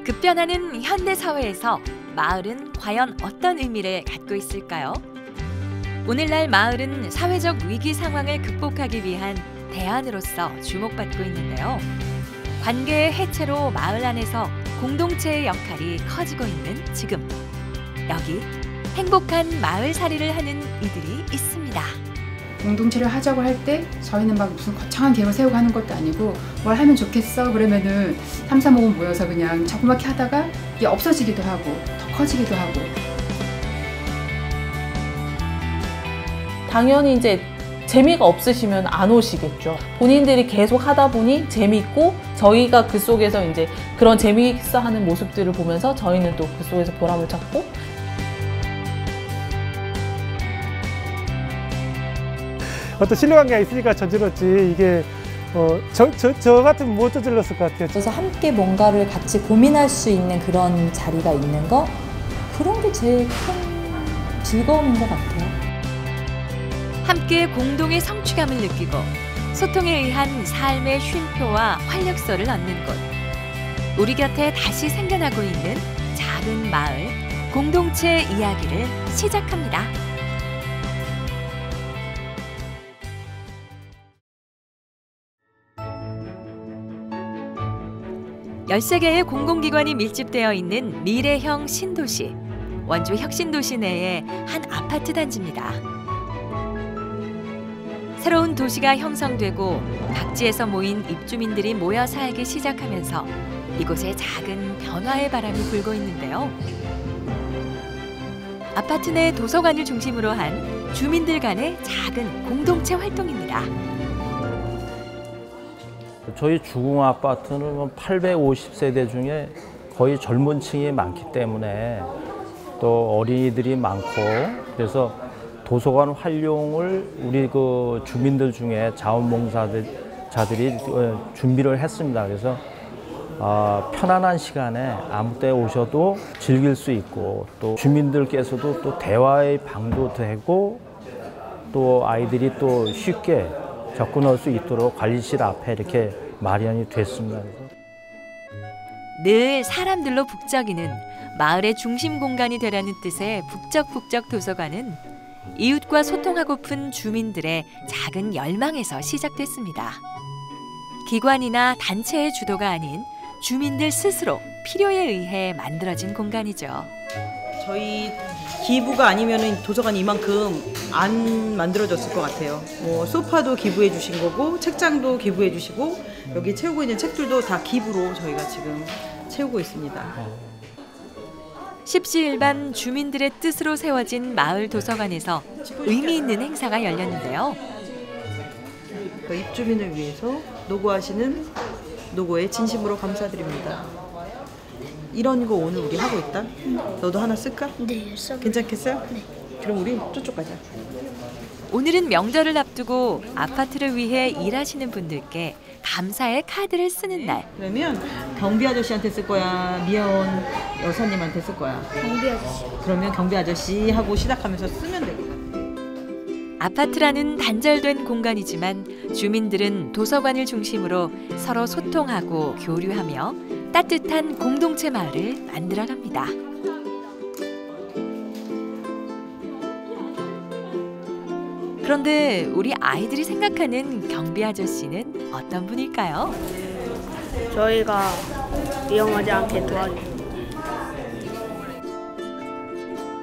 급변하는 현대 사회에서 마을은 과연 어떤 의미를 갖고 있을까요? 오늘날 마을은 사회적 위기 상황을 극복하기 위한 대안으로서 주목받고 있는데요. 관계의 해체로 마을 안에서 공동체의 역할이 커지고 있는 지금, 여기 행복한 마을살이를 하는 이들이 있습니다. 공동체를 하자고 할 때 저희는 막 무슨 거창한 계획을 세우고 하는 것도 아니고 뭘 하면 좋겠어 그러면은 3, 4, 5분 모여서 그냥 조그맣게 하다가 이게 없어지기도 하고 더 커지기도 하고. 당연히 이제 재미가 없으시면 안 오시겠죠. 본인들이 계속 하다 보니 재미있고 저희가 그 속에서 이제 그런 재미있어 하는 모습들을 보면서 저희는 또 그 속에서 보람을 찾고. 어떤 신뢰관계가 있으니까 저질렀지 이게 저 같으면 못 저질렀을 것 같아요. 그래서 함께 뭔가를 같이 고민할 수 있는 그런 자리가 있는 거, 그런 게 제일 큰 즐거움인 것 같아요. 함께 공동의 성취감을 느끼고 소통에 의한 삶의 쉼표와 활력소를 얻는 곳. 우리 곁에 다시 생겨나고 있는 작은 마을, 공동체 이야기를 시작합니다. 13개의 공공기관이 밀집되어 있는 미래형 신도시, 원주 혁신도시 내의 한 아파트 단지입니다. 새로운 도시가 형성되고 각지에서 모인 입주민들이 모여 살기 시작하면서 이곳에 작은 변화의 바람이 불고 있는데요. 아파트 내 도서관을 중심으로 한 주민들 간의 작은 공동체 활동입니다. 저희 주공 아파트는 850세대 중에 거의 젊은 층이 많기 때문에 또 어린이들이 많고, 그래서 도서관 활용을 우리 그 주민들 중에 자원봉사자들이 준비를 했습니다. 그래서 편안한 시간에 아무 때 오셔도 즐길 수 있고, 또 주민들께서도 또 대화의 방도 되고, 또 아이들이 또 쉽게 접근할 수 있도록 관리실 앞에 이렇게 마련이 됐습니다. 늘 사람들로 북적이는 마을의 중심 공간이 되라는 뜻의 북적북적 도서관은 이웃과 소통하고픈 주민들의 작은 열망에서 시작됐습니다. 기관이나 단체의 주도가 아닌 주민들 스스로 필요에 의해 만들어진 공간이죠. 저희 기부가 아니면 도서관이 이만큼 안 만들어졌을 것 같아요. 뭐 소파도 기부해 주신 거고, 책장도 기부해 주시고, 여기 채우고 있는 책들도 다 기부로 저희가 지금 채우고 있습니다. 십시일반 주민들의 뜻으로 세워진 마을 도서관에서 의미 있는 행사가 열렸는데요. 입주민을 위해서 노고하시는 노고에 진심으로 감사드립니다. 이런 거 오늘 우리 하고 있다? 너도 하나 쓸까? 네, 써볼게요. 괜찮겠어요? 네. 그럼 우리 저쪽 가자. 오늘은 명절을 앞두고 아파트를 위해 일하시는 분들께 감사의 카드를 쓰는 날. 그러면 경비 아저씨한테 쓸 거야? 미연 여사님한테 쓸 거야? 경비 아저씨. 그러면 경비 아저씨 하고 시작하면서 쓰면 되겠다. 아파트라는 단절된 공간이지만 주민들은 도서관을 중심으로 서로 소통하고 교류하며 따뜻한 공동체 마을을 만들어갑니다. 그런데 우리 아이들이 생각하는 경비 아저씨는 어떤 분일까요? 저희가 위험하지 않게 도와줍니다.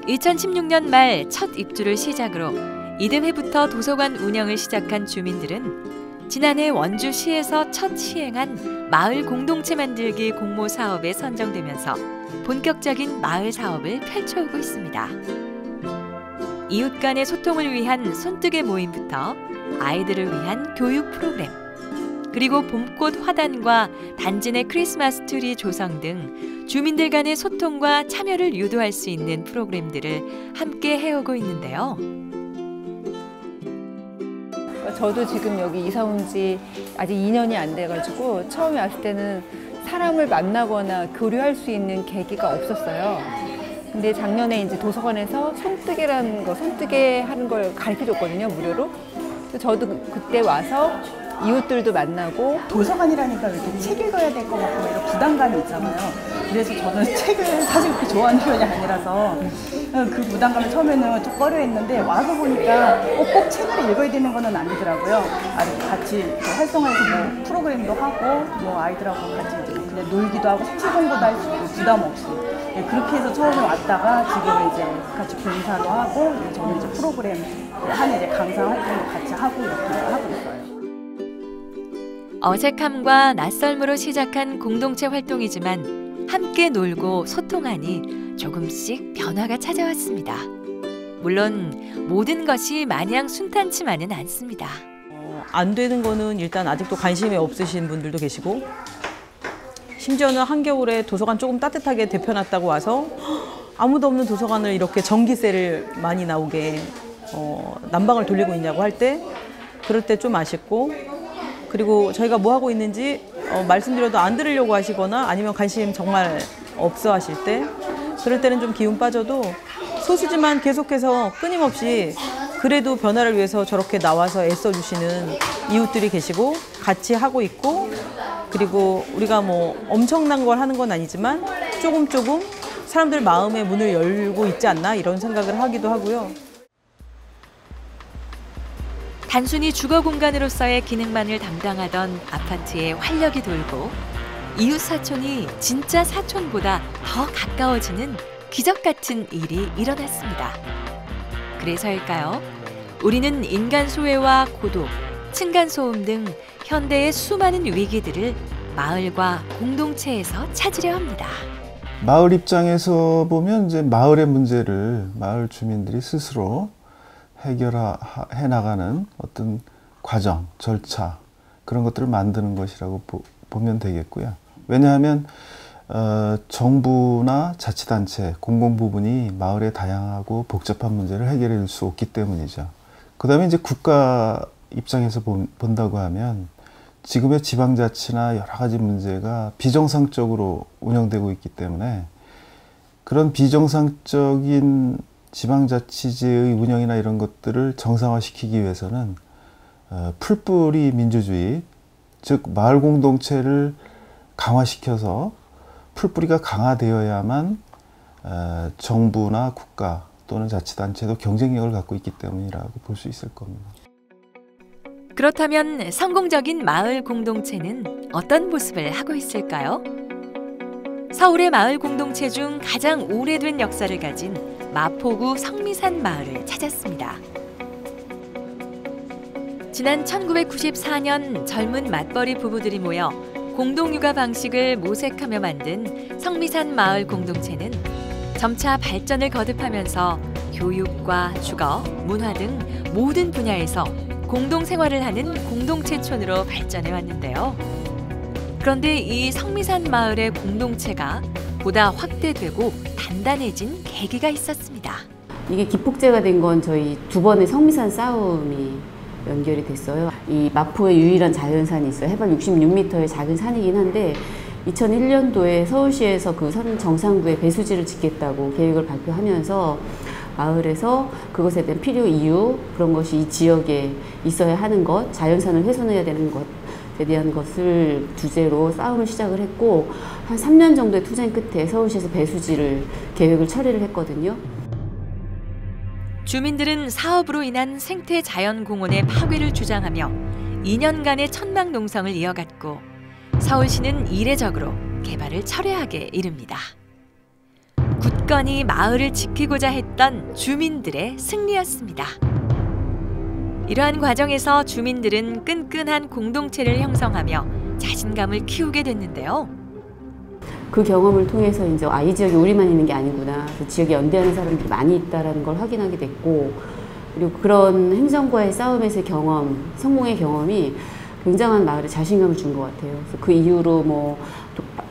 2016년 말 첫 입주를 시작으로 이듬해부터 도서관 운영을 시작한 주민들은 지난해 원주시에서 첫 시행한 마을 공동체 만들기 공모 사업에 선정되면서 본격적인 마을 사업을 펼쳐오고 있습니다. 이웃 간의 소통을 위한 손뜨개 모임부터 아이들을 위한 교육 프로그램, 그리고 봄꽃 화단과 단지 내 크리스마스 트리 조성 등 주민들 간의 소통과 참여를 유도할 수 있는 프로그램들을 함께 해오고 있는데요. 저도 지금 여기 이사 온 지 아직 2년이 안 돼가지고 처음에 왔을 때는 사람을 만나거나 교류할 수 있는 계기가 없었어요. 근데 작년에 이제 도서관에서 손뜨개라는 거, 손뜨개 하는 걸 가르쳐 줬거든요, 무료로. 그래서 저도 그때 와서 이웃들도 만나고. 도서관이라니까 이렇게 책 읽어야 될 것 같고 이런 부담감이 있잖아요. 그래서 저는 책을 사실 그렇게 좋아하는 편이 아니라서 그 부담감을 처음에는 좀 꺼려했는데 와서 보니까 꼭 책을 읽어야 되는 건 아니더라고요. 같이 활동해서 뭐 프로그램도 하고 뭐 아이들하고 같이 이제 그냥 놀기도 하고 색칠 공부도 할 수 있고 부담 없이 그렇게 해서 처음에 왔다가 지금 이제 같이 봉사도 하고 저는 이제 프로그램 하는 이제 강사 활동도 같이 하고 이렇게 하고 있어요. 어색함과 낯설므로 시작한 공동체 활동이지만 함께 놀고 소통하니 조금씩 변화가 찾아왔습니다. 물론 모든 것이 마냥 순탄치만은 않습니다. 안 되는 거는 일단 아직도 관심이 없으신 분들도 계시고 심지어는 한겨울에 도서관 조금 따뜻하게 데펴놨다고 와서 아무도 없는 도서관을 이렇게 전기세를 많이 나오게 난방을 돌리고 있냐고 할 때 그럴 때 좀 아쉽고 그리고 저희가 뭐 하고 있는지 말씀드려도 안 들으려고 하시거나 아니면 관심 정말 없어 하실 때 그럴 때는 좀 기운 빠져도 소수지만 계속해서 끊임없이 그래도 변화를 위해서 저렇게 나와서 애써주시는 이웃들이 계시고 같이 하고 있고 그리고 우리가 뭐 엄청난 걸 하는 건 아니지만 조금 사람들 마음의 문을 열고 있지 않나 이런 생각을 하기도 하고요. 단순히 주거 공간으로서의 기능만을 담당하던 아파트에 활력이 돌고 이웃 사촌이 진짜 사촌보다 더 가까워지는 기적 같은 일이 일어났습니다. 그래서일까요? 우리는 인간 소외와 고독, 층간 소음 등 현대의 수많은 위기들을 마을과 공동체에서 찾으려 합니다. 마을 입장에서 보면 이제 마을의 문제를 마을 주민들이 스스로 해결해 나가는 어떤 과정, 절차 그런 것들을 만드는 것이라고 보면 되겠고요. 왜냐하면 정부나 자치단체, 공공부문이 마을의 다양하고 복잡한 문제를 해결해 줄 수 없기 때문이죠. 그 다음에 이제 국가 입장에서 본다고 하면 지금의 지방자치나 여러 가지 문제가 비정상적으로 운영되고 있기 때문에 그런 비정상적인 지방자치제의 운영이나 이런 것들을 정상화시키기 위해서는 풀뿌리 민주주의, 즉 마을 공동체를 강화시켜서 풀뿌리가 강화되어야만 정부나 국가 또는 자치단체도 경쟁력을 갖고 있기 때문이라고 볼 수 있을 겁니다. 그렇다면 성공적인 마을 공동체는 어떤 모습을 하고 있을까요? 서울의 마을 공동체 중 가장 오래된 역사를 가진 마포구 성미산 마을을 찾았습니다. 지난 1994년 젊은 맞벌이 부부들이 모여 공동육아 방식을 모색하며 만든 성미산 마을 공동체는 점차 발전을 거듭하면서 교육과 주거, 문화 등 모든 분야에서 공동생활을 하는 공동체촌으로 발전해 왔는데요. 그런데 이 성미산 마을의 공동체가 보다 확대되고 단단해진 계기가 있었습니다. 이게 기폭제가 된 건 저희 두 번의 성미산 싸움이 연결이 됐어요. 이 마포의 유일한 자연산이 있어요. 해발 66m의 작은 산이긴 한데 2001년도에 서울시에서 그 산 정상부에 배수지를 짓겠다고 계획을 발표하면서 마을에서 그것에 대한 필요 이유 그런 것이 이 지역에 있어야 하는 것, 자연산을 훼손해야 되는 것에 대한 것을 주제로 싸움을 시작을 했고 한 3년 정도의 투쟁 끝에 서울시에서 배수지를 계획을 처리를 했거든요. 주민들은 사업으로 인한 생태 자연공원의 파괴를 주장하며 2년간의 천막 농성을 이어갔고 서울시는 이례적으로 개발을 철회하게 이릅니다. 굳건히 마을을 지키고자 했던 주민들의 승리였습니다. 이러한 과정에서 주민들은 끈끈한 공동체를 형성하며 자신감을 키우게 됐는데요. 그 경험을 통해서 이제 이 지역에 우리만 있는 게 아니구나. 그 지역에 연대하는 사람들이 많이 있다는 걸 확인하게 됐고 그리고 그런 행정과의 싸움에서의 경험, 성공의 경험이 굉장한 마을에 자신감을 준 것 같아요. 그래서 그 이후로 뭐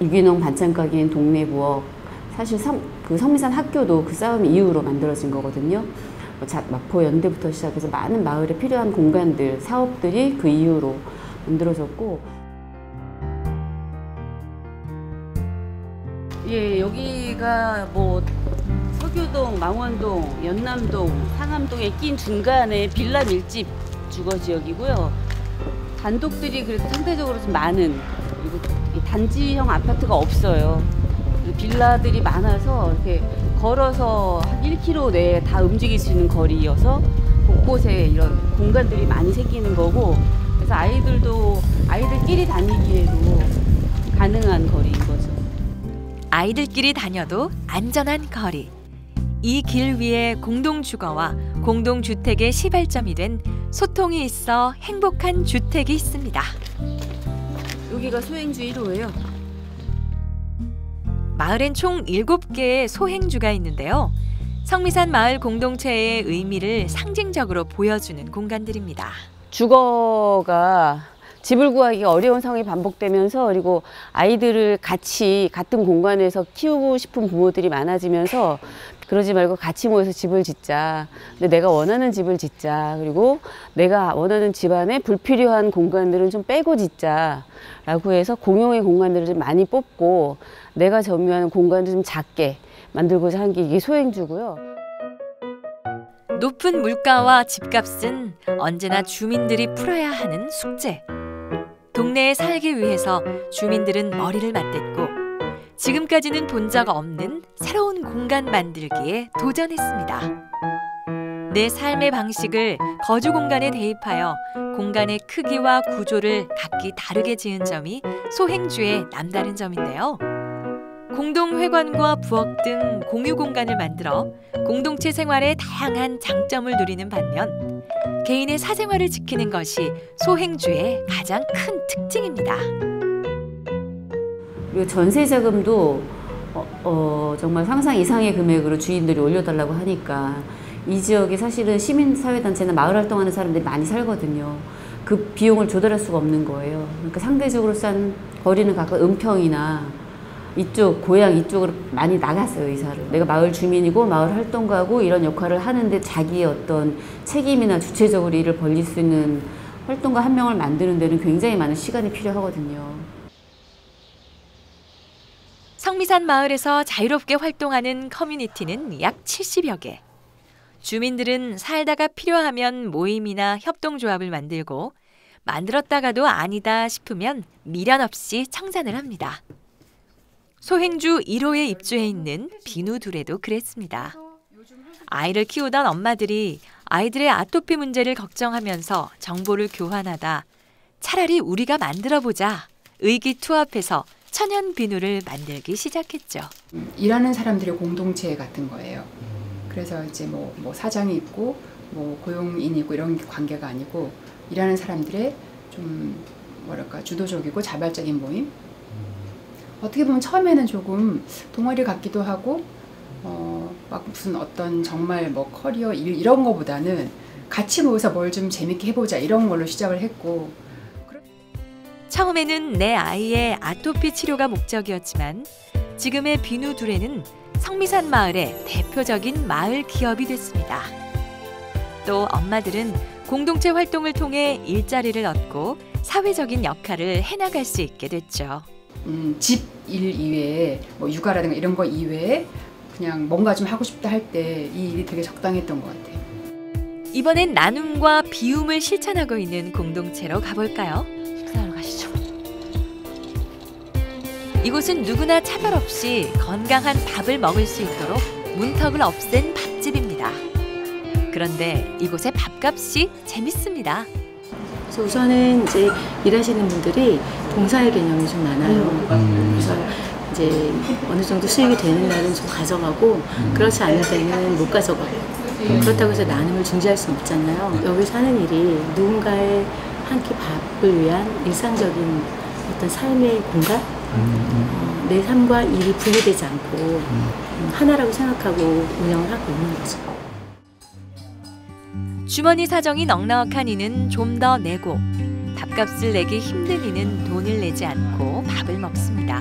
유기농 반찬 가게인 동네 부엌 사실 그 성미산 학교도 그 싸움 이후로 만들어진 거거든요. 마포 연대부터 시작해서 많은 마을에 필요한 공간들, 사업들이 그 이후로 만들어졌고 예, 여기가 뭐 서교동, 망원동, 연남동, 상암동에 낀 중간에 빌라 밀집 주거 지역이고요. 단독들이 그래도 상대적으로 좀 많은 그리고 단지형 아파트가 없어요. 빌라들이 많아서 이렇게 걸어서 한 1km 내에 다 움직일 수 있는 거리여서 곳곳에 이런 공간들이 많이 생기는 거고, 그래서 아이들끼리 다니기에도 가능한 거리인 거죠. 아이들끼리 다녀도 안전한 거리. 이 길 위에 공동주거와 공동주택의 시발점이 된 소통이 있어 행복한 주택이 있습니다. 여기가 소행주 1호예요. 마을엔 총 7개의 소행주가 있는데요. 성미산 마을 공동체의 의미를 상징적으로 보여주는 공간들입니다. 주거가 집을 구하기 어려운 상황이 반복되면서, 그리고 아이들을 같이 같은 공간에서 키우고 싶은 부모들이 많아지면서 그러지 말고 같이 모여서 집을 짓자. 근데 내가 원하는 집을 짓자. 그리고 내가 원하는 집안에 불필요한 공간들은 좀 빼고 짓자. 라고 해서 공용의 공간들을 좀 많이 뽑고 내가 점유하는 공간을 좀 작게 만들고자 한 게 이게 소행주고요. 높은 물가와 집값은 언제나 주민들이 풀어야 하는 숙제. 동네에 살기 위해서 주민들은 머리를 맞댔고 지금까지는 본 적 없는 새로운 공간 만들기에 도전했습니다. 내 삶의 방식을 거주 공간에 대입하여 공간의 크기와 구조를 각기 다르게 지은 점이 소행주의 남다른 점인데요. 공동회관과 부엌 등 공유 공간을 만들어 공동체 생활의 다양한 장점을 누리는 반면 개인의 사생활을 지키는 것이 소행주의 가장 큰 특징입니다. 그리고 전세 자금도 정말 상상 이상의 금액으로 주인들이 올려달라고 하니까 이 지역에 사실은 시민사회단체나 마을 활동하는 사람들이 많이 살거든요. 그 비용을 조달할 수가 없는 거예요. 그러니까 상대적으로 싼 거리는 가까 은평이나 이쪽 고향 이쪽으로 많이 나갔어요. 이사를. 내가 마을 주민이고 마을 활동가고 이런 역할을 하는데 자기의 어떤 책임이나 주체적으로 일을 벌릴 수 있는 활동가 한 명을 만드는 데는 굉장히 많은 시간이 필요하거든요. 성미산 마을에서 자유롭게 활동하는 커뮤니티는 약 70여 개. 주민들은 살다가 필요하면 모임이나 협동조합을 만들고 만들었다가도 아니다 싶으면 미련 없이 청산을 합니다. 소행주 1호에 입주해 있는 비누 둘에도 그랬습니다. 아이를 키우던 엄마들이 아이들의 아토피 문제를 걱정하면서 정보를 교환하다 차라리 우리가 만들어보자 의기투합해서 천연 비누를 만들기 시작했죠. 일하는 사람들의 공동체 같은 거예요. 그래서 이제 뭐 사장이 있고 뭐 고용인이 있고 이런 관계가 아니고 일하는 사람들의 좀 뭐랄까 주도적이고 자발적인 모임. 어떻게 보면 처음에는 조금 동아리 같기도 하고 막 무슨 어떤 정말 뭐 커리어 일 이런 거보다는 같이 모여서 뭘 좀 재밌게 해보자 이런 걸로 시작을 했고. 처음에는 내 아이의 아토피 치료가 목적이었지만 지금의 비누 둘에는 성미산 마을의 대표적인 마을 기업이 됐습니다. 또 엄마들은 공동체 활동을 통해 일자리를 얻고 사회적인 역할을 해나갈 수 있게 됐죠. 집 일 이외에 뭐 육아라든가 이런 거 이외에 그냥 뭔가 좀 하고 싶다 할 때 이 일이 되게 적당했던 것 같아요. 이번엔 나눔과 비움을 실천하고 있는 공동체로 가볼까요? 식사하러 가시죠. 이곳은 누구나 차별 없이 건강한 밥을 먹을 수 있도록 문턱을 없앤 밥집입니다. 그런데 이곳의 밥값이 재밌습니다. 그래서 우선은 이제 일하시는 분들이 봉사의 개념이 좀 많아요. 그래서 이제 어느 정도 수익이 되는 날은 좀 가져가고 그렇지 않을 때는 못 가져가고 그렇다고 해서 나눔을 중지할 수는 없잖아요. 여기 사는 일이 누군가의 한 끼 밥을 위한 일상적인 어떤 삶의 공간? 내 삶과 일이 분리되지 않고 하나라고 생각하고 운영을 하고 있는 거죠. 주머니 사정이 넉넉한 이는 좀 더 내고 밥값을 내기 힘든 이는 돈을 내지 않고 밥을 먹습니다.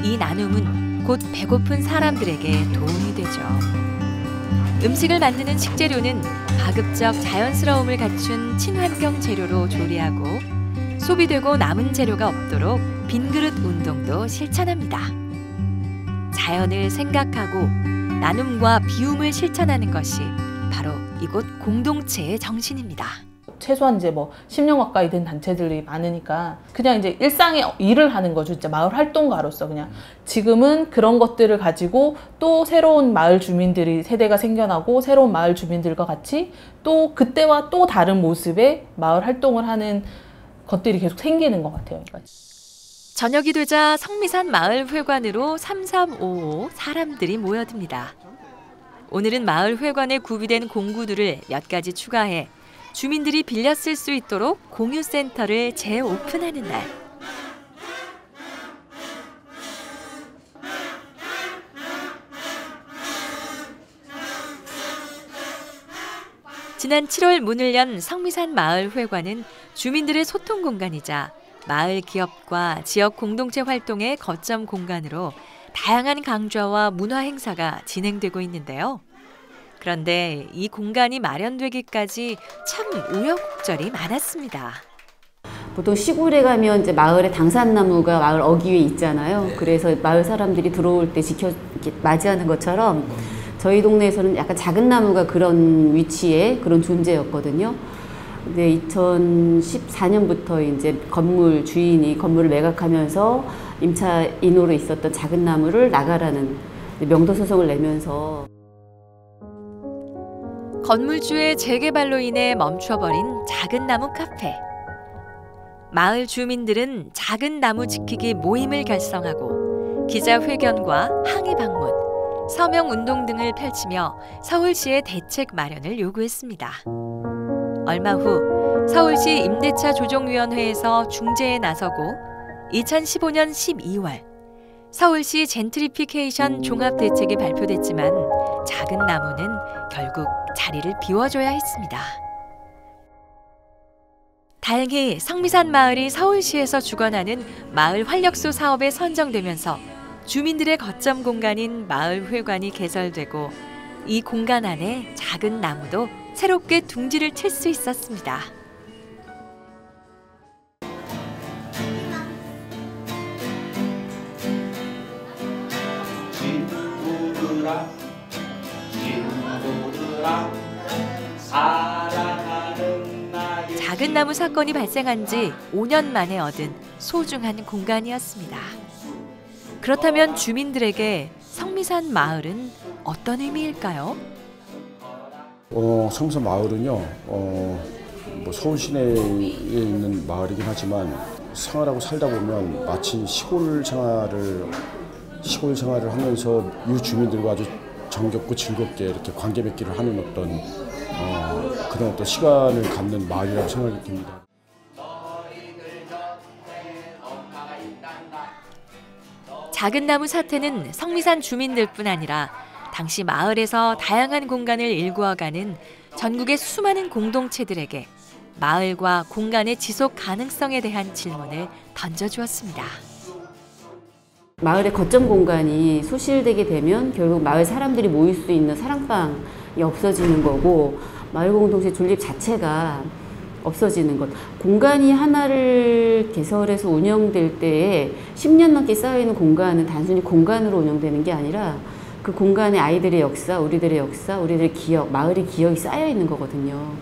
이 나눔은 곧 배고픈 사람들에게 도움이 되죠. 음식을 만드는 식재료는 가급적 자연스러움을 갖춘 친환경 재료로 조리하고 소비되고 남은 재료가 없도록 빈그릇 운동도 실천합니다. 자연을 생각하고 나눔과 비움을 실천하는 것이 바로 이곳 공동체의 정신입니다. 최소한 이제 뭐 10년 가까이 된 단체들이 많으니까 그냥 이제 일상의 일을 하는 거죠. 진짜 마을 활동가로서 그냥 지금은 그런 것들을 가지고 또 새로운 마을 주민들이 세대가 생겨나고 새로운 마을 주민들과 같이 또 그때와 또 다른 모습의 마을 활동을 하는 것들이 계속 생기는 것 같아요. 저녁이 되자 성미산 마을회관으로 3355 사람들이 모여듭니다. 오늘은 마을회관에 구비된 공구들을 몇 가지 추가해 주민들이 빌려 쓸 수 있도록 공유센터를 재오픈하는 날. 지난 7월 문을 연 성미산 마을회관은 주민들의 소통 공간이자 마을 기업과 지역 공동체 활동의 거점 공간으로 다양한 강좌와 문화 행사가 진행되고 있는데요. 그런데 이 공간이 마련되기까지 참 우여곡절이 많았습니다. 보통 시골에 가면 이제 마을에 당산나무가 마을 어귀에 있잖아요. 그래서 마을 사람들이 들어올 때 이렇게 맞이하는 것처럼 저희 동네에서는 약간 작은 나무가 그런 위치에 그런 존재였거든요. 근데 2014년부터 이제 건물 주인이 건물을 매각하면서 임차인으로 있었던 작은 나무를 나가라는 명도 소송을 내면서 건물주의 재개발로 인해 멈춰버린 작은 나무 카페. 마을 주민들은 작은 나무 지키기 모임을 결성하고 기자회견과 항의 방문, 서명운동 등을 펼치며 서울시의 대책 마련을 요구했습니다. 얼마 후 서울시 임대차 조정위원회에서 중재에 나서고 2015년 12월 서울시 젠트리피케이션 종합대책이 발표됐지만 작은 나무는 결국 자리를 비워줘야 했습니다. 다행히 성미산 마을이 서울시에서 주관하는 마을 활력소 사업에 선정되면서 주민들의 거점 공간인 마을회관이 개설되고 이 공간 안에 작은 나무도 새롭게 둥지를 칠 수 있었습니다. 작은 나무 사건이 발생한 지 5년 만에 얻은 소중한 공간이었습니다. 그렇다면 주민들에게 성미산 마을은 어떤 의미일까요? 성미산 마을은요, 뭐 서울 시내에 있는 마을이긴 하지만 생활하고 살다 보면 마치 시골 생활을 하면서 이 주민들과 아주 정겹고 즐겁게 이렇게 관계 맺기를 하는 그런 어떤 시간을 갖는 마을이라고 생각이 듭니다. 작은 나무 사태는 성미산 주민들뿐 아니라 당시 마을에서 다양한 공간을 일구어가는 전국의 수많은 공동체들에게 마을과 공간의 지속 가능성에 대한 질문을 던져주었습니다. 마을의 거점 공간이 소실되게 되면 결국 마을 사람들이 모일 수 있는 사랑방이 없어지는 거고 마을 공동체 존립 자체가 없어지는 것. 공간이 하나를 개설해서 운영될 때에 10년 넘게 쌓여있는 공간은 단순히 공간으로 운영되는 게 아니라 그 공간에 아이들의 역사, 우리들의 역사, 우리들의 기억, 마을의 기억이 쌓여있는 거거든요.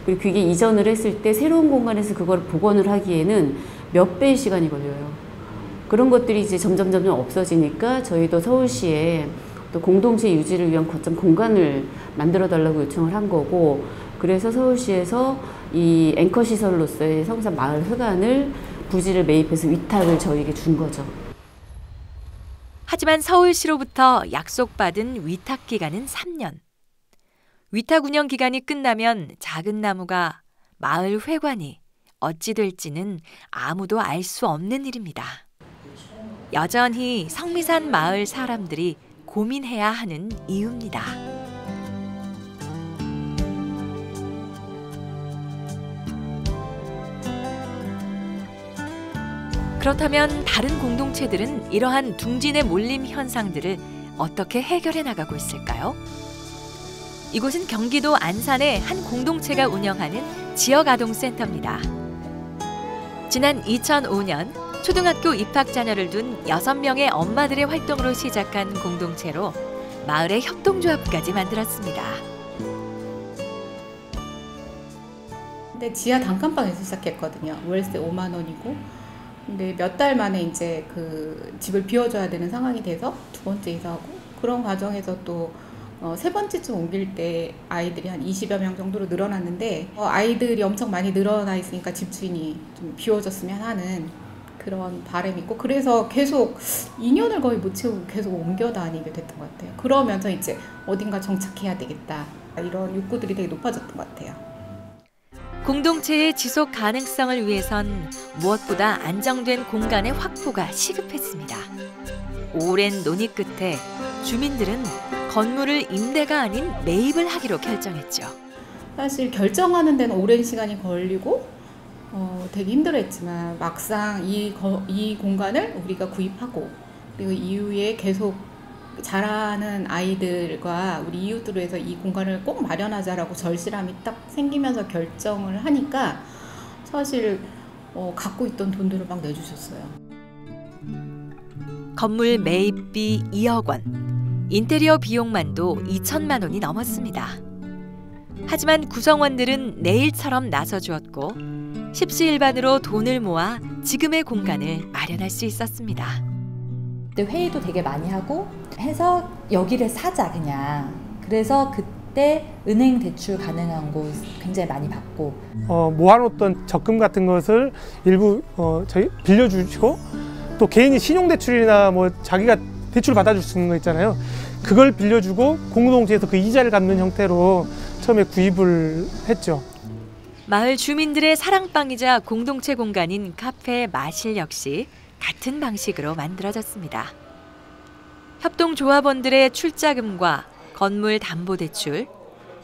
그리고 그게 이전을 했을 때 새로운 공간에서 그걸 복원을 하기에는 몇 배의 시간이 걸려요. 그런 것들이 이제 점점 없어지니까 저희도 서울시에 또 공동체 유지를 위한 거점 공간을 만들어 달라고 요청을 한 거고, 그래서 서울시에서 이 앵커 시설로서의 성미산 마을회관을 부지를 매입해서 위탁을 저희에게 준 거죠. 하지만 서울시로부터 약속받은 위탁 기간은 3년. 위탁 운영 기간이 끝나면 작은 나무가 마을회관이 어찌 될지는 아무도 알 수 없는 일입니다. 여전히 성미산 마을 사람들이 고민해야 하는 이유입니다. 그렇다면 다른 공동체들은 이러한 둥진의 몰림 현상들을 어떻게 해결해 나가고 있을까요? 이곳은 경기도 안산의 한 공동체가 운영하는 지역아동센터입니다. 지난 2005년 초등학교 입학 자녀를 둔 6명의 엄마들의 활동으로 시작한 공동체로 마을의 협동조합까지 만들었습니다. 근데 지하 단칸방에서 시작했거든요. 월세 5만 원이고. 근데 몇 달 만에 이제 그 집을 비워줘야 되는 상황이 돼서 두 번째 이사하고, 그런 과정에서 또 세 번째쯤 옮길 때 아이들이 한 20여 명 정도로 늘어났는데, 아이들이 엄청 많이 늘어나 있으니까 집주인이 좀 비워줬으면 하는 그런 바람이 있고, 그래서 계속 2년을 거의 못 채우고 계속 옮겨 다니게 됐던 것 같아요. 그러면서 이제 어딘가 정착해야 되겠다, 이런 욕구들이 되게 높아졌던 것 같아요. 공동체의 지속 가능성을 위해선 무엇보다 안정된 공간의 확보가 시급했습니다. 오랜 논의 끝에 주민들은 건물을 임대가 아닌 매입을 하기로 결정했죠. 사실 결정하는 데는 오랜 시간이 걸리고 되게 힘들었지만, 막상 이 공간을 우리가 구입하고, 그리고 이후에 계속 자라는 아이들과 우리 이웃들로 해서 이 공간을 꼭 마련하자라고 절실함이 딱 생기면서 결정을 하니까, 사실 갖고 있던 돈들을 막 내주셨어요. 건물 매입비 2억 원, 인테리어 비용만도 2천만 원이 넘었습니다. 하지만 구성원들은 내일처럼 나서주었고, 십시일반으로 돈을 모아 지금의 공간을 마련할 수 있었습니다. 그때 회의도 되게 많이 하고 해서 여기를 사자 그냥. 그래서 그때 은행 대출 가능한 곳 굉장히 많이 받고, 모아놓던 적금 같은 것을 일부 저희 빌려주시고, 또 개인이 신용대출이나 뭐 자기가 대출 받아줄 수 있는 거 있잖아요. 그걸 빌려주고 공동체에서 그 이자를 갚는 형태로 처음에 구입을 했죠. 마을 주민들의 사랑방이자 공동체 공간인 카페 마실 역시 같은 방식으로 만들어졌습니다. 협동조합원들의 출자금과 건물 담보대출,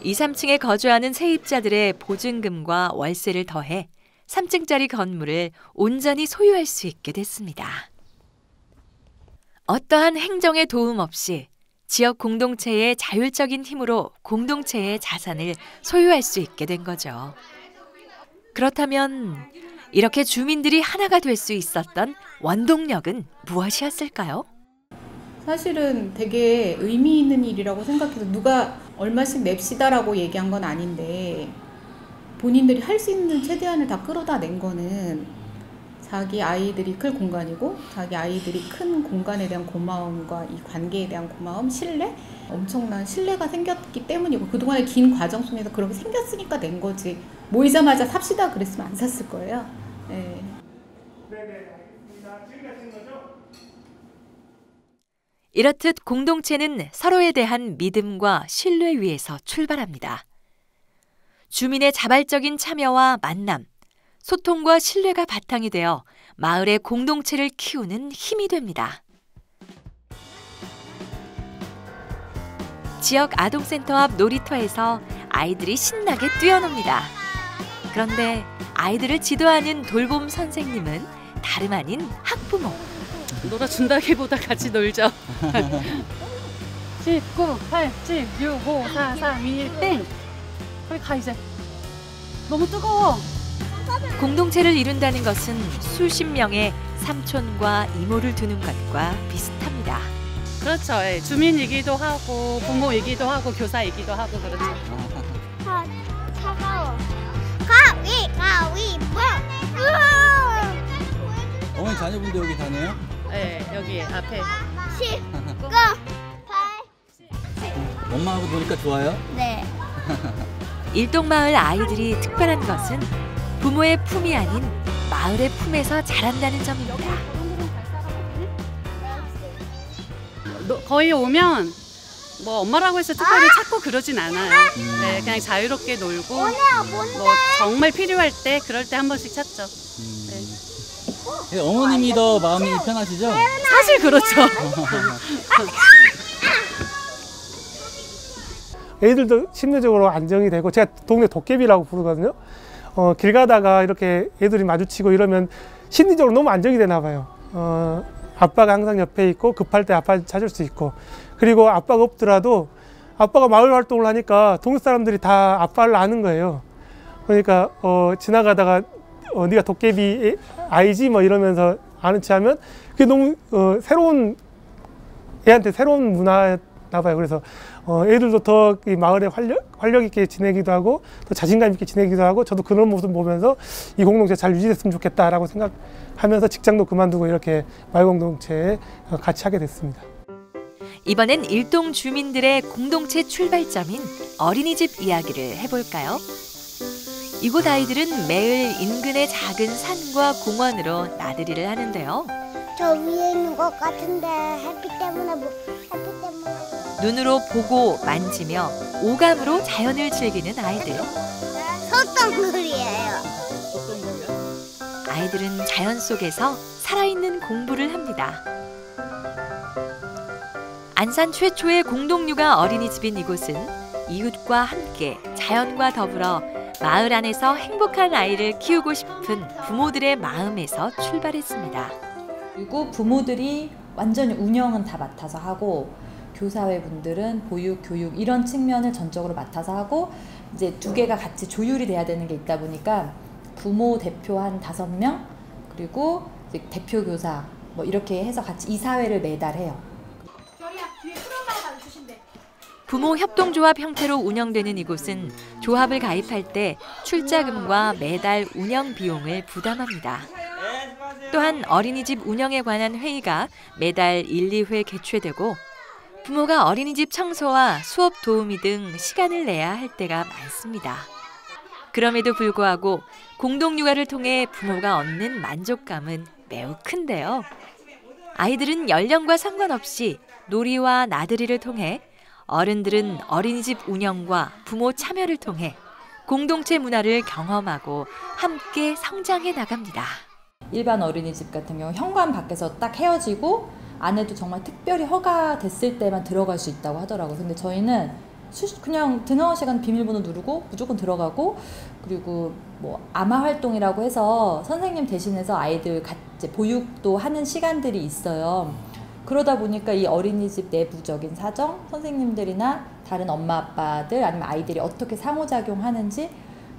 2, 3층에 거주하는 세입자들의 보증금과 월세를 더해 3층짜리 건물을 온전히 소유할 수 있게 됐습니다. 어떠한 행정의 도움 없이 지역 공동체의 자율적인 힘으로 공동체의 자산을 소유할 수 있게 된 거죠. 그렇다면 이렇게 주민들이 하나가 될 수 있었던 원동력은 무엇이었을까요? 사실은 되게 의미 있는 일이라고 생각해서, 누가 얼마씩 냅시다라고 얘기한 건 아닌데 본인들이 할 수 있는 최대한을 다 끌어다 낸 거는 자기 아이들이 클 공간이고, 자기 아이들이 큰 공간에 대한 고마움과 이 관계에 대한 고마움, 신뢰? 엄청난 신뢰가 생겼기 때문이고, 그동안의 긴 과정 속에서 그렇게 생겼으니까 낸 거지, 모이자마자 삽시다 그랬으면 안 샀을 거예요. 네. 이렇듯 공동체는 서로에 대한 믿음과 신뢰 위에서 출발합니다. 주민의 자발적인 참여와 만남, 소통과 신뢰가 바탕이 되어 마을의 공동체를 키우는 힘이 됩니다. 지역 아동센터 앞 놀이터에서 아이들이 신나게 뛰어놉니다. 그런데 아이들을 지도하는 돌봄 선생님은 다름 아닌 학부모. 놀아준다기보다 같이 놀죠. 10, 9, 8, 7, 6, 5, 4, 3, 2, 1, 땡! 거기 가 이제. 너무 뜨거워. 공동체를 이룬다는 것은 수십 명의 삼촌과 이모를 두는 것과 비슷합니다. 그렇죠. 예. 주민이기도 하고 부모이기도 하고 교사이기도 하고 그렇죠. 차가워. 가위바위보. 어머니 자녀분들 여기 다녀요? 네, 여기 앞에. 10, 9, 8. 엄마하고 노니까 좋아요? 네. 일동마을 아이들이 특별한 것은 부모의 품이 아닌 마을의 품에서 자란다는 점입니다. 거의 오면 뭐 엄마라고 해서 특별히 찾고 그러진 않아요. 네, 그냥 자유롭게 놀고 뭐 정말 필요할 때 그럴 때 한 번씩 찾죠. 네. 어머님이 더 마음이 편하시죠? 사실 그렇죠. 애들도 심리적으로 안정이 되고, 제가 동네 도깨비라고 부르거든요. 길 가다가 이렇게 애들이 마주치고 이러면 심리적으로 너무 안정이 되나 봐요. 아빠가 항상 옆에 있고 급할 때 아빠 찾을 수 있고, 그리고 아빠가 없더라도 아빠가 마을 활동을 하니까 동네 사람들이 다 아빠를 아는 거예요. 그러니까 지나가다가 네가 도깨비 아이지 뭐 이러면서 아는 체 하면 그게 너무 새로운 애한테 새로운 문화 봐요. 그래서 애들도 더 이 마을에 활력 있게 지내기도 하고 또 자신감 있게 지내기도 하고 저도 그런 모습 보면서 이 공동체 잘 유지됐으면 좋겠다라고 생각하면서 직장도 그만두고 이렇게 마을 공동체에 같이 하게 됐습니다. 이번엔 일동 주민들의 공동체 출발점인 어린이집 이야기를 해볼까요? 이곳 아이들은 매일 인근의 작은 산과 공원으로 나들이를 하는데요. 저 위에 있는 것 같은데 햇빛 때문에 눈으로 보고 만지며 오감으로 자연을 즐기는 아이들. 소똥물이에요. 아이들은 자연 속에서 살아있는 공부를 합니다. 안산 최초의 공동육아 어린이집인 이곳은 이웃과 함께 자연과 더불어 마을 안에서 행복한 아이를 키우고 싶은 부모들의 마음에서 출발했습니다. 그리고 부모들이 완전히 운영은 다 맡아서 하고 교사회 분들은 보육, 교육 이런 측면을 전적으로 맡아서 하고 이제 두 개가 같이 조율이 돼야 되는 게 있다 보니까 부모 대표 한 5명 그리고 이제 대표 교사 뭐 이렇게 해서 같이 이사회를 매달 해요. 부모 협동조합 형태로 운영되는 이곳은 조합을 가입할 때 출자금과 매달 운영 비용을 부담합니다. 또한 어린이집 운영에 관한 회의가 매달 1, 2회 개최되고 부모가 어린이집 청소와 수업 도우미 등 시간을 내야 할 때가 많습니다. 그럼에도 불구하고 공동육아를 통해 부모가 얻는 만족감은 매우 큰데요. 아이들은 연령과 상관없이 놀이와 나들이를 통해 어른들은 어린이집 운영과 부모 참여를 통해 공동체 문화를 경험하고 함께 성장해 나갑니다. 일반 어린이집 같은 경우 현관 밖에서 딱 헤어지고 안에도 정말 특별히 허가됐을 때만 들어갈 수 있다고 하더라고요. 근데 저희는 그냥 등하원 시간 비밀번호 누르고 무조건 들어가고 그리고 뭐 아마 활동이라고 해서 선생님 대신해서 아이들 같이 보육도 하는 시간들이 있어요. 그러다 보니까 이 어린이집 내부적인 사정, 선생님들이나 다른 엄마 아빠들 아니면 아이들이 어떻게 상호작용하는지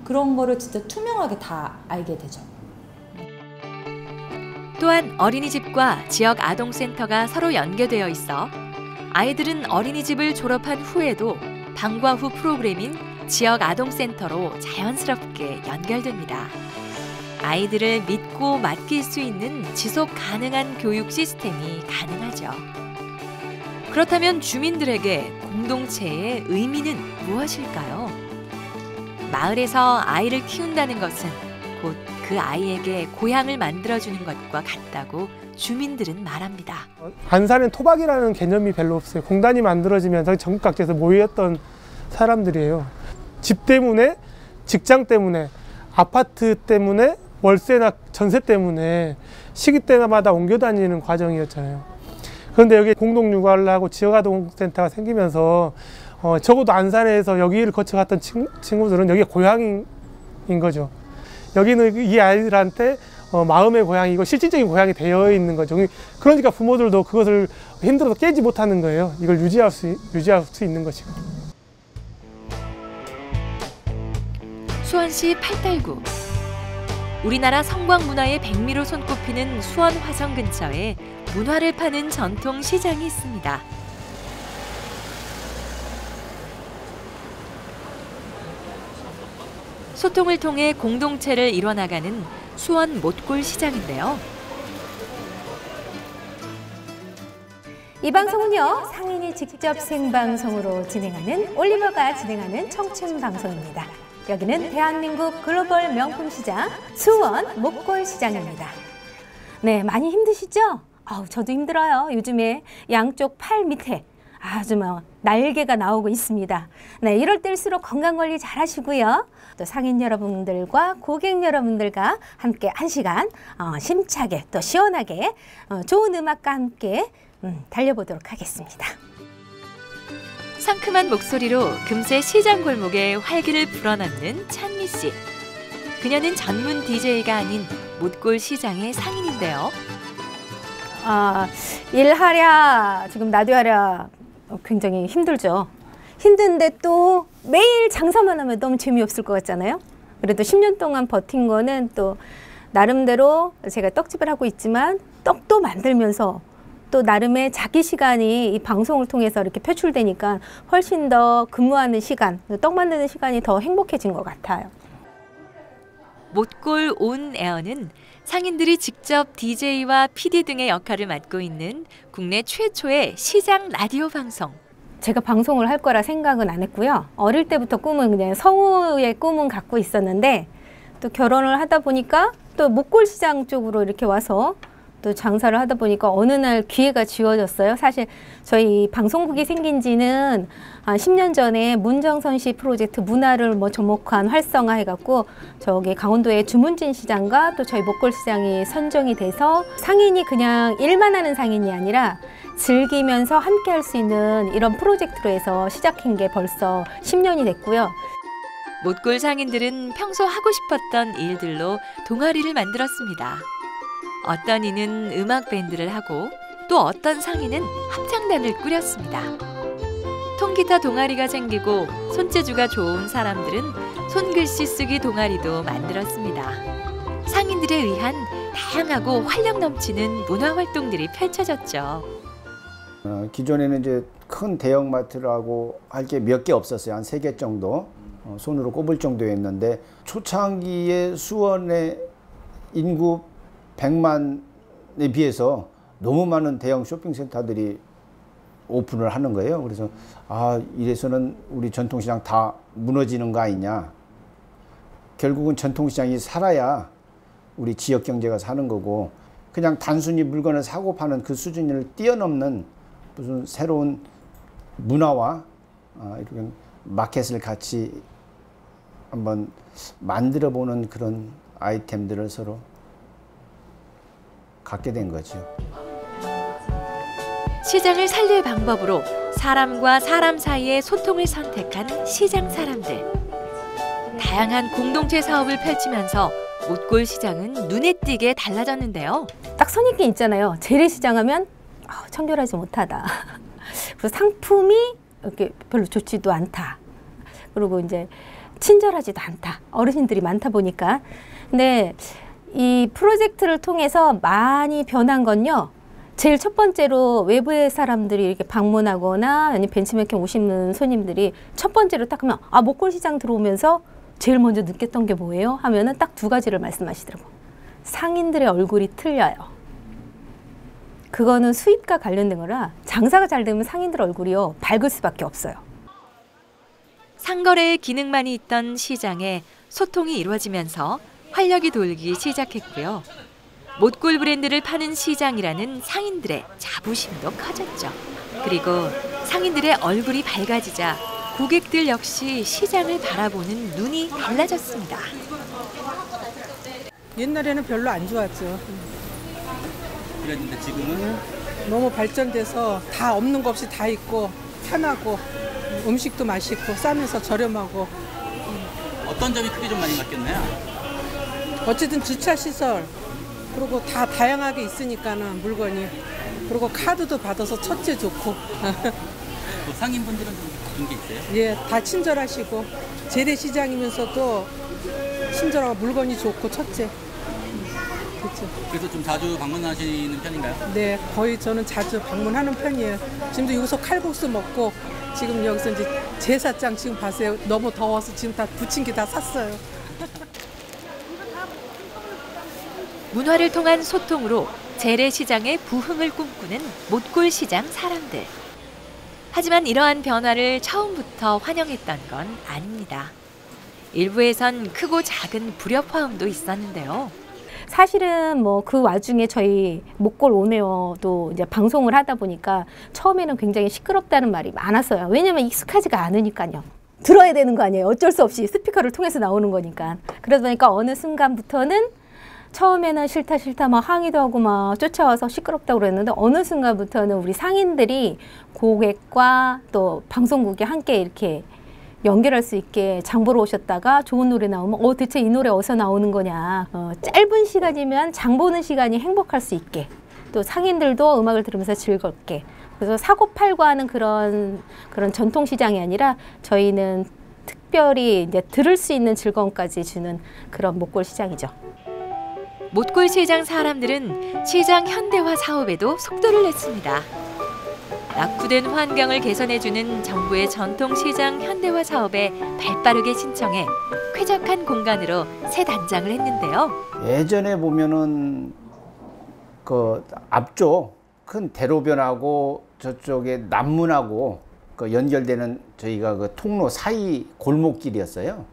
그런 거를 진짜 투명하게 다 알게 되죠. 또한 어린이집과 지역 아동센터가 서로 연계되어 있어 아이들은 어린이집을 졸업한 후에도 방과 후 프로그램인 지역 아동센터로 자연스럽게 연결됩니다. 아이들을 믿고 맡길 수 있는 지속 가능한 교육 시스템이 가능하죠. 그렇다면 주민들에게 공동체의 의미는 무엇일까요? 마을에서 아이를 키운다는 것은 곧 그 아이에게 고향을 만들어주는 것과 같다고 주민들은 말합니다. 안산엔 토박이라는 개념이 별로 없어요. 공단이 만들어지면서 전국 각지에서 모였던 사람들이에요. 집 때문에, 직장 때문에, 아파트 때문에, 월세나 전세 때문에 시기 때마다 옮겨 다니는 과정이었잖아요. 그런데 여기 공동육아를 하고 지역아동센터가 생기면서 적어도 안산에서 여기를 거쳐갔던 친구들은 여기가 고향인 거죠. 여기는 이 아이들한테 마음의 고향이고 실질적인 고향이 되어 있는 거죠. 그러니까 부모들도 그것을 힘들어서 깨지 못하는 거예요. 이걸 유지할 수 있는 것이고. 수원시 팔달구. 우리나라 성곽 문화의 백미로 손꼽히는 수원 화성 근처에 문화를 파는 전통 시장이 있습니다. 소통을 통해 공동체를 이뤄나가는 수원 못골 시장인데요. 이 방송은요, 상인이 직접 생방송으로 진행하는 올리버가 진행하는 청춘 방송입니다. 여기는 대한민국 글로벌 명품 시장 수원 목골 시장입니다. 네, 많이 힘드시죠? 저도 힘들어요. 요즘에 양쪽 팔 밑에 아주 날개가 나오고 있습니다. 네, 이럴 때일수록 건강관리 잘 하시고요. 또 상인 여러분들과 고객 여러분들과 함께 1시간 심차게 또 시원하게 좋은 음악과 함께 달려보도록 하겠습니다. 상큼한 목소리로 금세 시장 골목에 활기를 불어넣는 찬미 씨. 그녀는 전문 DJ가 아닌 못골 시장의 상인인데요. 일하랴 지금 나도하랴 굉장히 힘들죠. 힘든데 또 매일 장사만 하면 너무 재미없을 것 같잖아요. 그래도 10년 동안 버틴 거는 또 나름대로 제가 떡집을 하고 있지만 떡도 만들면서 또 나름의 자기 시간이 이 방송을 통해서 이렇게 표출되니까 훨씬 더 근무하는 시간, 떡 만드는 시간이 더 행복해진 것 같아요. 못골 온 에어는 상인들이 직접 DJ와 PD 등의 역할을 맡고 있는 국내 최초의 시장 라디오 방송. 제가 방송을 할 거라 생각은 안 했고요. 어릴 때부터 꿈은 그냥 성우의 꿈은 갖고 있었는데 또 결혼을 하다 보니까 또 목골시장 쪽으로 이렇게 와서 또 장사를 하다 보니까 어느 날 기회가 지어졌어요. 사실 저희 방송국이 생긴 지는 한 10년 전에 문정선 씨 프로젝트 문화를 뭐 접목한 활성화 해갖고 저기 강원도의 주문진 시장과 또 저희 목골시장이 선정이 돼서 상인이 그냥 일만 하는 상인이 아니라 즐기면서 함께 할 수 있는 이런 프로젝트로 해서 시작한 게 벌써 10년이 됐고요. 못골 상인들은 평소 하고 싶었던 일들로 동아리를 만들었습니다. 어떤 이는 음악 밴드를 하고 또 어떤 상인은 합창단을 꾸렸습니다. 통기타 동아리가 생기고 손재주가 좋은 사람들은 손글씨 쓰기 동아리도 만들었습니다. 상인들에 의한 다양하고 활력 넘치는 문화 활동들이 펼쳐졌죠. 기존에는 이제 큰 대형마트라고 할 게 몇 개 없었어요. 한 3개 정도 손으로 꼽을 정도였는데 초창기에 수원의 인구 100만에 비해서 너무 많은 대형 쇼핑센터들이 오픈을 하는 거예요. 그래서 이래서는 우리 전통시장 다 무너지는 거 아니냐. 결국은 전통시장이 살아야 우리 지역 경제가 사는 거고 그냥 단순히 물건을 사고 파는 그 수준을 뛰어넘는 무슨 새로운 문화와 이렇게 마켓을 같이 한번 만들어 보는 그런 아이템들을 서로 갖게 된 거죠. 시장을 살릴 방법으로 사람과 사람 사이의 소통을 선택한 시장 사람들. 다양한 공동체 사업을 펼치면서 못골 시장은 눈에 띄게 달라졌는데요. 딱 선입견 있잖아요. 재래시장 하면 청결하지 못하다. 그리고 상품이 이렇게 별로 좋지도 않다. 그리고 이제 친절하지도 않다. 어르신들이 많다 보니까. 근데 이 프로젝트를 통해서 많이 변한 건요. 제일 첫 번째로 외부의 사람들이 이렇게 방문하거나 아니면 벤치마킹 오시는 손님들이 첫 번째로 딱 하면 목골시장 들어오면서 제일 먼저 느꼈던 게 뭐예요? 하면은 딱 2가지를 말씀하시더라고요. 상인들의 얼굴이 틀려요. 그거는 수입과 관련된 거라 장사가 잘 되면 상인들 얼굴이요 밝을 수밖에 없어요. 상거래의 기능만이 있던 시장에 소통이 이루어지면서 활력이 돌기 시작했고요. 못골 브랜드를 파는 시장이라는 상인들의 자부심도 커졌죠. 그리고 상인들의 얼굴이 밝아지자 고객들 역시 시장을 바라보는 눈이 달라졌습니다. 옛날에는 별로 안 좋았죠. 그런데 지금은 너무 발전돼서 다 없는 거 없이 다 있고 편하고 음식도 맛있고 싸면서 저렴하고. 어떤 점이 크게 좀 많이 바뀌었나요? 어쨌든 주차 시설 그리고 다 다양하게 있으니까는 물건이 그리고 카드도 받아서 첫째 좋고. 또 상인분들은 좀 그런 게 있어요? 예, 다 친절하시고 재래시장이면서도 친절하고 물건이 좋고 첫째. 그렇죠. 그래서 좀 자주 방문하시는 편인가요? 네, 거의 저는 자주 방문하는 편이에요. 지금도 여기서 칼국수 먹고 지금 여기서 이제 제사장 지금 봤어요. 너무 더워서 지금 다 부침개 다 샀어요. 문화를 통한 소통으로 재래시장의 부흥을 꿈꾸는 못골시장 사람들. 하지만 이러한 변화를 처음부터 환영했던 건 아닙니다. 일부에선 크고 작은 불협화음도 있었는데요. 사실은 뭐 그 와중에 저희 목골 온에어도 이제 방송을 하다 보니까 처음에는 굉장히 시끄럽다는 말이 많았어요. 왜냐면 익숙하지가 않으니까요. 들어야 되는 거 아니에요. 어쩔 수 없이 스피커를 통해서 나오는 거니까. 그러다 보니까 어느 순간부터는 처음에는 싫다 막 항의도 하고 막 쫓아와서 시끄럽다고 그랬는데 어느 순간부터는 우리 상인들이 고객과 또 방송국이 함께 이렇게 연결할 수 있게 장 보러 오셨다가 좋은 노래 나오면 대체 이 노래 어디서 나오는 거냐. 짧은 시간이면 장 보는 시간이 행복할 수 있게 또 상인들도 음악을 들으면서 즐겁게 그래서 사고 팔고 하는 그런 전통시장이 아니라 저희는 특별히 이제 들을 수 있는 즐거움까지 주는 그런 목골 시장이죠. 못골시장 사람들은 시장 현대화 사업에도 속도를 냈습니다. 낙후된 환경을 개선해주는 정부의 전통시장 현대화 사업에 발빠르게 신청해 쾌적한 공간으로 새 단장을 했는데요. 예전에 보면은 그 앞쪽 큰 대로변하고 저쪽에 남문하고 그 연결되는 저희가 그 통로 사이 골목길이었어요.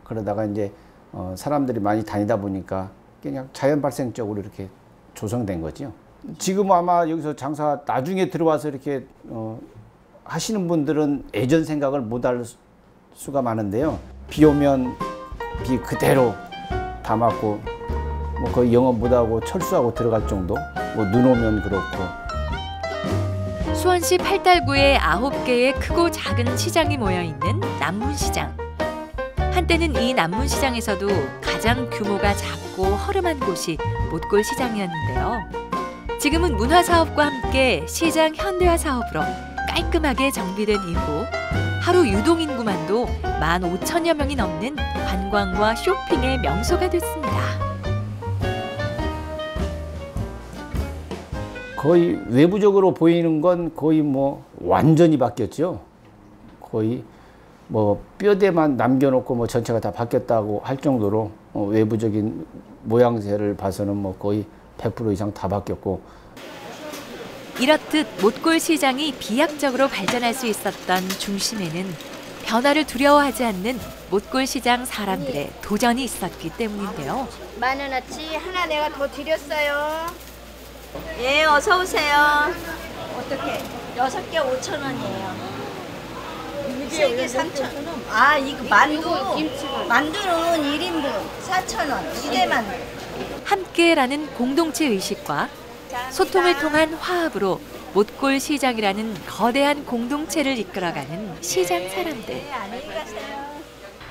그러다가 이제 사람들이 많이 다니다 보니까 그냥 자연 발생적으로 이렇게 조성된 거죠. 지금 아마 여기서 장사 나중에 들어와서 이렇게 하시는 분들은 예전 생각을 못 할 수가 많은데요. 비 오면 비 그대로 다 맞고 뭐 거의 영업 못하고 철수하고 들어갈 정도. 뭐 눈 오면 그렇고. 수원시 팔달구에 9개의 크고 작은 시장이 모여있는 남문시장. 한때는 이 남문시장에서도 가장 규모가 작고 허름한 곳이 못골시장이었는데요. 지금은 문화사업과 함께 시장 현대화 사업으로 깔끔하게 정비된 이후 하루 유동인구만도 15,000여 명이 넘는 관광과 쇼핑의 명소가 됐습니다. 거의 외부적으로 보이는 건 거의 뭐 완전히 바뀌었죠. 거의 뭐 뼈대만 남겨놓고 뭐 전체가 다 바뀌었다고 할 정도로 외부적인 모양새를 봐서는 뭐 거의 100% 이상 다 바뀌었고. 이렇듯 못골시장이 비약적으로 발전할 수 있었던 중심에는 변화를 두려워하지 않는 못골시장 사람들의 도전이 있었기 때문인데요. 10,000원어치 하나 내가 더 드렸어요. 예, 어서 오세요. 어떻게? 6개 5,000원이에요. 3개 3,000원. 아, 이거 만두는 1인분 4,000원. 2대만. 함께라는 공동체 의식과 소통을 통한 화합으로 못골시장이라는 거대한 공동체를 이끌어가는 시장 사람들.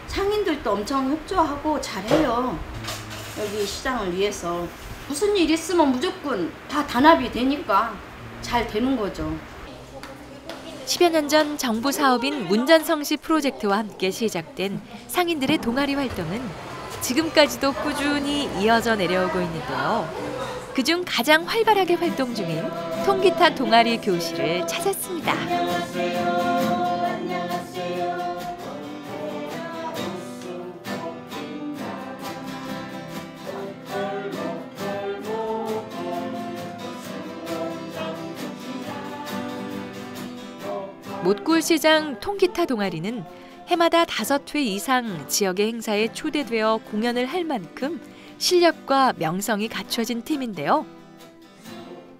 상인들도 엄청 협조하고 잘해요. 여기 시장을 위해서. 무슨 일 있으면 무조건 다 단합이 되니까 잘 되는 거죠. 10여 년 전 정부 사업인 문전성시 프로젝트와 함께 시작된 상인들의 동아리 활동은 지금까지도 꾸준히 이어져 내려오고 있는데요. 그중 가장 활발하게 활동 중인 통기타 동아리 교실을 찾았습니다. 못골시장 통기타 동아리는 해마다 5회 이상 지역의 행사에 초대되어 공연을 할 만큼 실력과 명성이 갖춰진 팀인데요.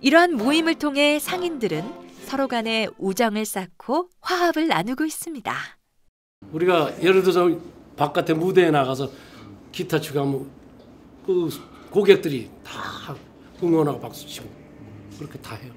이러한 모임을 통해 상인들은 서로 간에 우정을 쌓고 화합을 나누고 있습니다. 우리가 예를 들어서 바깥에 무대에 나가서 기타 치고 하면 그 고객들이 다 응원하고 박수치고 그렇게 다 해요.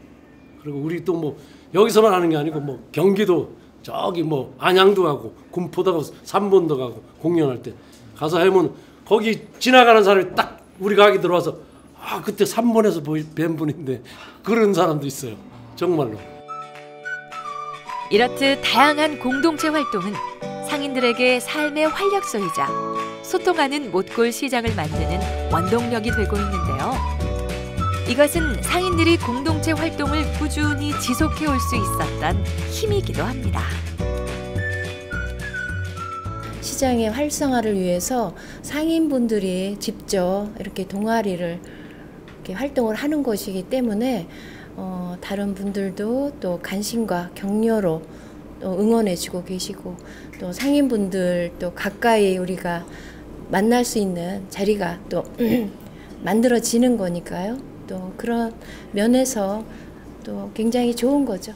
그리고 우리 또 뭐 여기서만 하는 게 아니고 뭐 경기도 저기 뭐 안양도 가고 군포도 가고 삼본도 가고 공연할 때 가서 하면 거기 지나가는 사람이 딱 우리 가게 들어와서 아 그때 삼본에서 뵌 분인데 그런 사람도 있어요. 정말로. 이렇듯 다양한 공동체 활동은 상인들에게 삶의 활력소이자 소통하는 못골 시장을 만드는 원동력이 되고 있는데요. 이것은 상인들이 공동체 활동을 꾸준히 지속해올 수 있었던 힘이기도 합니다. 시장의 활성화를 위해서 상인분들이 직접 이렇게 동아리를 이렇게 활동을 하는 것이기 때문에 다른 분들도 또 관심과 격려로 또 응원해주고 계시고 또 상인분들 또 가까이 우리가 만날 수 있는 자리가 또 만들어지는 거니까요. 또 그런 면에서 또 굉장히 좋은 거죠.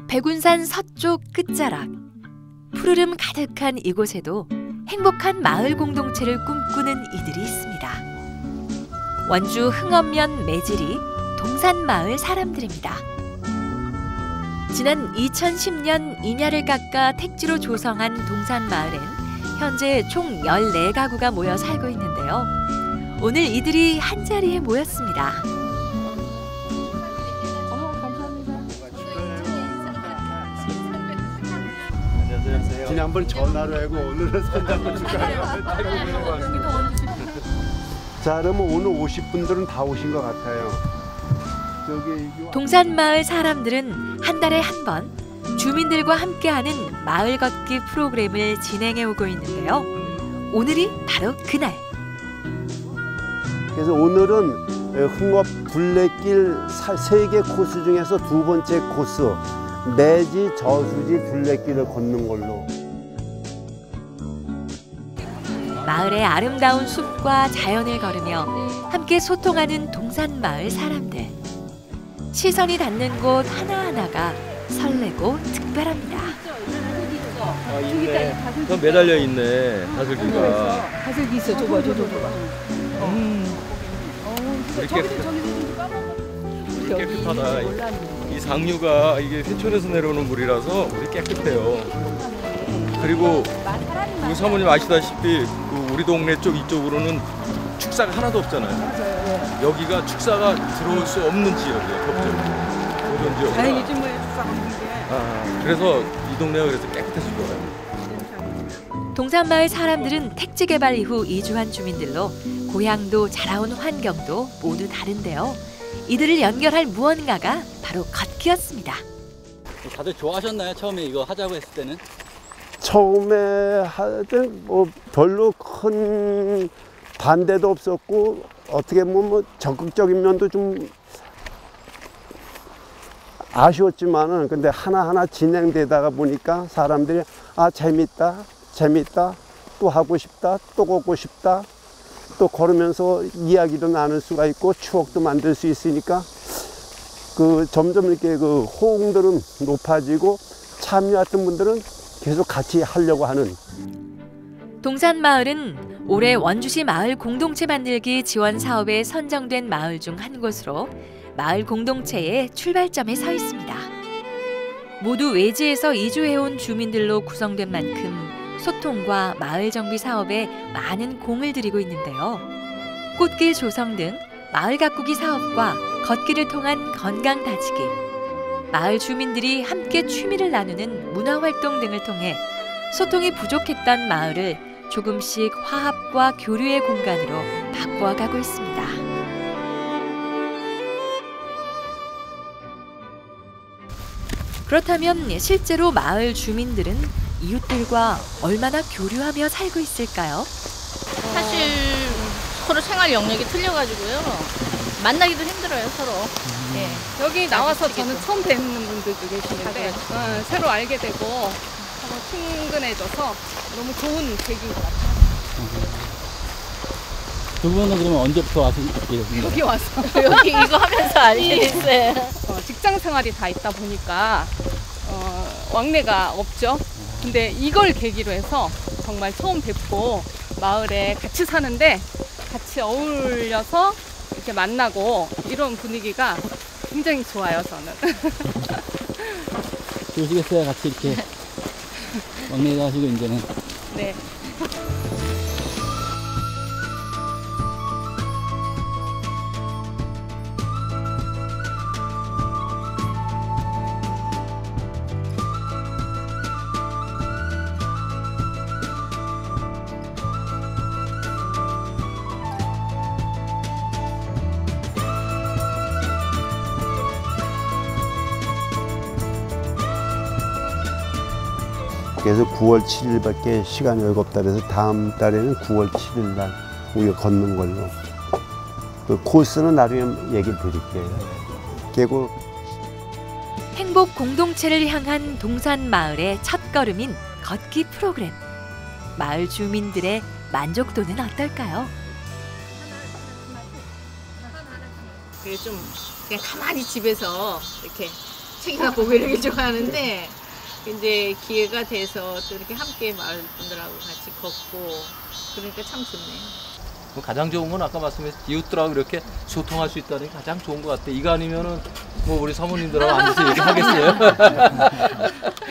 백운산 서쪽 끝자락, 푸르름 가득한 이곳에도 행복한 마을 공동체를 꿈꾸는 이들이 있습니다. 원주 흥엄면 매질이 동산마을 사람들입니다. 지난 2010년 임야를 깎아 택지로 조성한 동산마을엔 현재 총 14가구가 모여 살고 있는데요. 오늘 이들이 한자리에 모였습니다. 지난번 전화로 하고 오늘은 손잡고 축하해요. 자, 그러면 오늘 오실 분들은 다 오신 것 같아요. 동산마을 사람들은 한 달에 한 번 주민들과 함께하는 마을 걷기 프로그램을 진행해 오고 있는데요. 오늘이 바로 그날. 그래서 오늘은 흥업 둘레길 3개 코스 중에서 2번째 코스 매지 저수지 둘레길을 걷는 걸로. 마을의 아름다운 숲과 자연을 걸으며 함께 소통하는 동산마을 사람들. 시선이 닿는 곳 하나하나가 설레고 특별합니다. 아, 있네. 저 매달려 있네, 다슬기가. 다슬기 있어, 줘봐. 우리 깨끗하다. 이 상류가 이게 회촌에서 내려오는 물이라서 우리 깨끗해요. 그리고 그 사모님 아시다시피 그 우리 동네 쪽 이쪽으로는 축사가 하나도 없잖아요. 여기가 축사가 들어올 수 없는 지역이에요, 법적으로. 그런 지역. 아니, 요즘 뭐 축사가 없는 게. 그래서 이 동네가 그래서 깨끗해서 좋아요. 동산마을 사람들은 택지 개발 이후 이주한 주민들로 고향도 자라온 환경도 모두 다른데요. 이들을 연결할 무언가가 바로 걷기였습니다. 다들 좋아하셨나요? 처음에 이거 하자고 했을 때는? 처음에 할 때 뭐 별로 큰 반대도 없었고 어떻게 보면 뭐 적극적인 면도 좀 아쉬웠지만은 근데 하나하나 진행되다가 보니까 사람들이 아 재밌다 또 하고 싶다 또 걷고 싶다 또 걸으면서 이야기도 나눌 수가 있고 추억도 만들 수 있으니까 그 점점 이렇게 그 호응들은 높아지고 참여했던 분들은 계속 같이 하려고 하는. 동산마을은 올해 원주시 마을 공동체 만들기 지원 사업에 선정된 마을 중 한 곳으로 마을 공동체의 출발점에 서 있습니다. 모두 외지에서 이주해온 주민들로 구성된 만큼 소통과 마을 정비 사업에 많은 공을 들이고 있는데요. 꽃길 조성 등 마을 가꾸기 사업과 걷기를 통한 건강 다지기, 마을 주민들이 함께 취미를 나누는 문화활동 등을 통해 소통이 부족했던 마을을 조금씩 화합과 교류의 공간으로 바꾸어가고 있습니다. 그렇다면 실제로 마을 주민들은 이웃들과 얼마나 교류하며 살고 있을까요? 사실 서로 생활 영역이 틀려가지고요. 만나기도 힘들어요, 서로. 네. 여기 나와서 저는 처음 뵙는 분들도 계시는데 새로 알게 되고 서로 친근해져서 너무 좋은 계기인 것 같아요. 두 분은 그러면 언제부터 와서 여기 와서 여기 이거 하면서 알게 됐어요. 직장 생활이 다 있다 보니까 왕래가 없죠. 근데 이걸 계기로 해서 정말 처음 뵙고 마을에 같이 사는데 같이 어울려서 이렇게 만나고 이런 분위기가 굉장히 좋아요, 저는. 좋으시겠어요? 같이 이렇게 왕래도 하시고 이제는. 네. 그래서 9월 7일밖에 시간이 없다 그래서 다음 달에는 9월 7일 날 우리가 걷는 걸로. 그 코스는 나중에 얘기 드릴게요. 그리고 행복 공동체를 향한 동산마을의 첫걸음인 걷기 프로그램. 마을 주민들의 만족도는 어떨까요? 그게 좀 그냥 가만히 집에서 이렇게 책이나 보고 이렇게 좋아하는데 이제 기회가 돼서 또 이렇게 함께 마을 분들하고 같이 걷고 그러니까 참 좋네요. 가장 좋은 건 아까 말씀하신 이웃들하고 이렇게 소통할 수 있다는 게 가장 좋은 것 같아요. 이거 아니면은 뭐 우리 사모님들하고 앉아서 얘기하겠어요?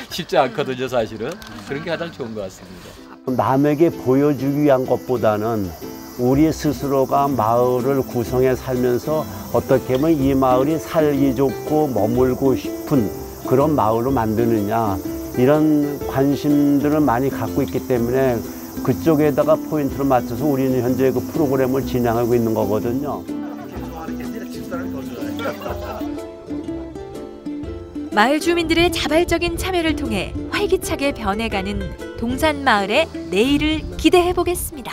쉽지 않거든요, 사실은. 그런 게 가장 좋은 것 같습니다. 남에게 보여주기 위한 것보다는 우리 스스로가 마을을 구성해 살면서 어떻게 하면 이 마을이 살기 좋고 머물고 싶은 그런 마을로 만드느냐 이런 관심들을 많이 갖고 있기 때문에 그쪽에다가 포인트를 맞춰서 우리는 현재 그 프로그램을 진행하고 있는 거거든요. 마을 주민들의 자발적인 참여를 통해 활기차게 변해가는 동산마을의 내일을 기대해 보겠습니다.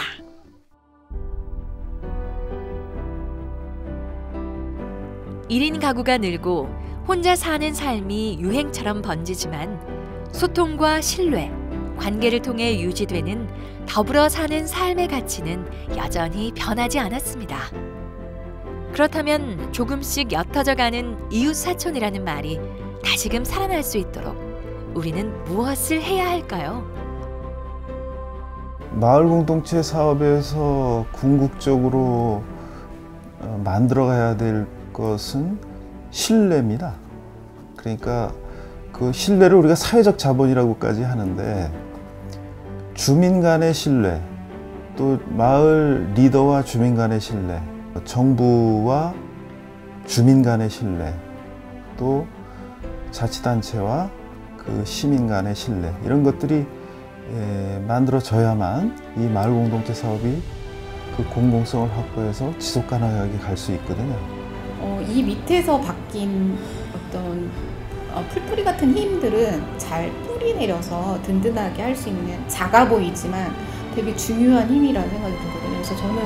1인 가구가 늘고 혼자 사는 삶이 유행처럼 번지지만 소통과 신뢰, 관계를 통해 유지되는 더불어 사는 삶의 가치는 여전히 변하지 않았습니다. 그렇다면 조금씩 옅어져가는 이웃사촌이라는 말이 다시금 살아날 수 있도록 우리는 무엇을 해야 할까요? 마을 공동체 사업에서 궁극적으로 만들어가야 될 것은 신뢰입니다. 그러니까 그 신뢰를 우리가 사회적 자본이라고까지 하는데 주민 간의 신뢰, 또 마을 리더와 주민 간의 신뢰, 정부와 주민 간의 신뢰, 또 자치단체와 그 시민 간의 신뢰, 이런 것들이 만들어져야만 이 마을 공동체 사업이 그 공공성을 확보해서 지속 가능하게 갈 수 있거든요. 이 밑에서 바뀐 어떤 풀뿌리 같은 힘들은 잘 뿌리 내려서 든든하게 할 수 있는 작아 보이지만 되게 중요한 힘이라는 생각이 들거든요. 그래서 저는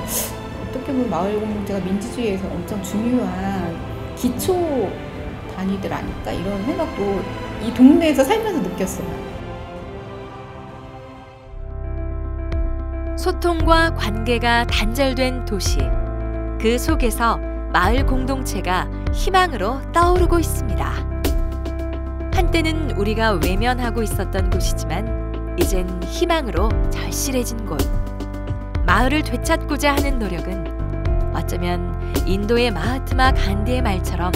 어떻게 보면 마을 공동체가 민주주의에서 엄청 중요한 기초 단위들 아닐까 이런 생각도 이 동네에서 살면서 느꼈어요. 소통과 관계가 단절된 도시, 그 속에서 마을 공동체가 희망으로 떠오르고 있습니다. 한때는 우리가 외면하고 있었던 곳이지만 이젠 희망으로 절실해진 곳. 마을을 되찾고자 하는 노력은 어쩌면 인도의 마하트마 간디의 말처럼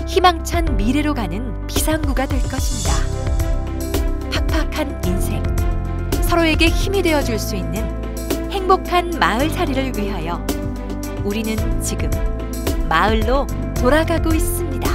희망찬 미래로 가는 비상구가 될 것입니다. 팍팍한 인생, 서로에게 힘이 되어줄 수 있는 행복한 마을살이를 위하여 우리는 지금 마을로 돌아가고 있습니다.